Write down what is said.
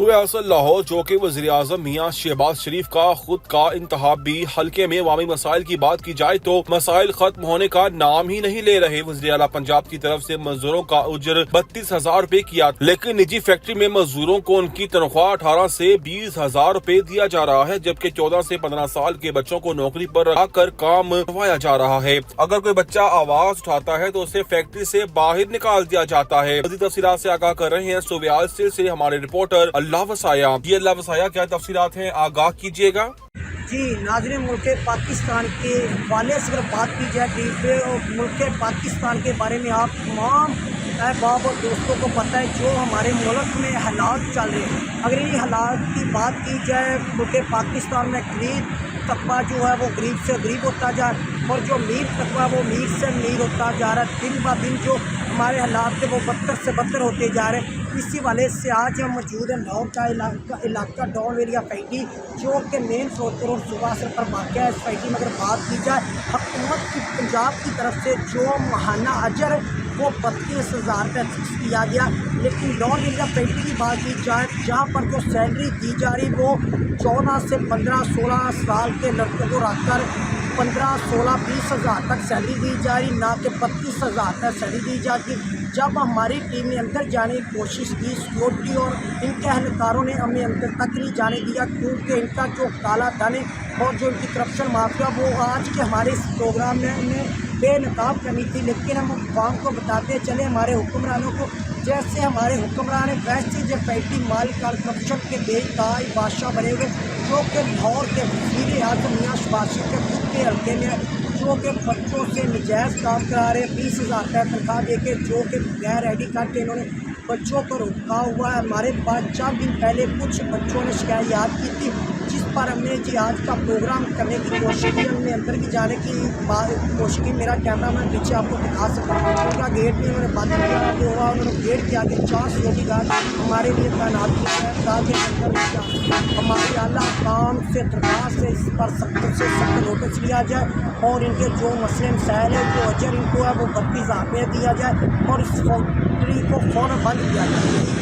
صوبہ اصل لاہور جو کہ وزیر اعظم میاں شہباز شریف کا خود کا انتخابی حلقے میں عوامی مسائل کی بات کی جائے تو مسائل ختم ہونے کا نام ہی نہیں لے رہے۔ وزیر اعلیٰ پنجاب کی طرف سے مزدوروں کا اجر 32,000 روپے کیا، لیکن نجی فیکٹری میں مزدوروں کو ان کی تنخواہ 18 سے 20,000 روپے دیا جا رہا ہے، جبکہ 14 سے 15 سال کے بچوں کو نوکری پر رکھ کر کام کروایا جا رہا ہے۔ اگر کوئی بچہ آواز اٹھاتا ہے تو اسے فیکٹری سے باہر نکال دیا جاتا ہے۔ مزید تفصیلات سے آگاہ کر رہے ہیں صوبہ اصل سے ہمارے رپورٹر اللہ وسایہ۔ جی اللہ وسایہ، کیا تفصیلات ہیں، آگاہ کیجیے گا۔ جی ناظرین، ملک پاکستان کے حوالے سے اگر بات کی جائے ملک پاکستان کے بارے میں آپ تمام احباب اور دوستوں کو پتہ ہے جو ہمارے ملک میں حالات چل رہے ہیں۔ اگر ان حالات کی بات کی جائے، ملک پاکستان میں غریب طبقہ جو ہے وہ غریب سے غریب ہوتا جا رہا ہے، اور جو امیر طبقہ وہ امیر سے امیر ہوتا جا رہا ہے۔ دن بہ دن جو ہمارے حالات تھے وہ بدتر سے بدتر ہوتے جا رہے ہیں۔ اسی والے سے آج ہم موجود ہیں لاہور کا علاقہ ڈاؤن ایریا فیکٹری، جو کہ مین روڈ صوبہ اصل پر واقع ہے۔ اس فیکٹری میں اگر بات کی جائے حکومت کی پنجاب کی طرف سے جو ماہانہ اجر وہ 32,000 روپے فکس کیا گیا، لیکن ڈاؤن ایریا فیکٹری کی بات کی جائے جہاں پر جو سیلری دی جا رہی وہ 14 سے 15-16 سال کے لڑکوں کو رکھ کر 15, 16, 20,000 تک سیلری دی جا رہی، نہ کہ 32,000 تک سیلری دی جاتی۔ جب ہماری ٹیم نے اندر جانے کی کوشش کی، سیکورٹی اور ان کے اہلکاروں نے ہمیں اندر تک نہیں جانے دیا، کیونکہ ان کا جو کالا دھن اور جو ان کی کرپشن مافیا وہ آج کے ہمارے اس پروگرام میں انہیں بے نقاب کرنی تھی، لیکن ہم عوام کو بتاتے چلے ہمارے حکمرانوں کو، جیسے ہمارے حکمران ہیں ویسے جو فیکٹری مالک اور کرپشن کے بے انتہائی بادشاہ بنے ہوئے، جو کہ لاہور کے وزیر اعظم میاں شہباز شریف کے خود کے حلقے میں، جو کہ بچوں سے نجائز کام کرا رہے ہیں 20,000 روپے تنخواہ دے کے، جو کہ غیر آئی ڈی کارڈ کے انہوں نے بچوں کو روکا ہوا ہے۔ ہمارے پاس چند دن پہلے کچھ بچوں نے شکایات کی تھی، جس پر ہم نے جی آج کا پروگرام کرنے کی کوشش کی، ہم نے اندر بھی جانے کی کوشش کی۔ میرا کیمرہ مین پیچھے آپ کو دکھا سکتا ہوں، ان کا گیٹ بھی انہوں نے بند کیا ہوا، انہوں نے گیٹ کے آگے 4 سیکورٹی گارڈ ہمارے لیے تعینات کیا ہے تاکہ اندر ہماری اعلیٰ حکام سے درخواست ہے اس پر سخت سے سخت نوٹس لیا جائے، اور ان کے جو مسئلے مسائل ہیں جو اجر ان کو ہے وہ 32,000 روپے دیا جائے، اور اس فیکٹری کو فوراً بند کیا جائے۔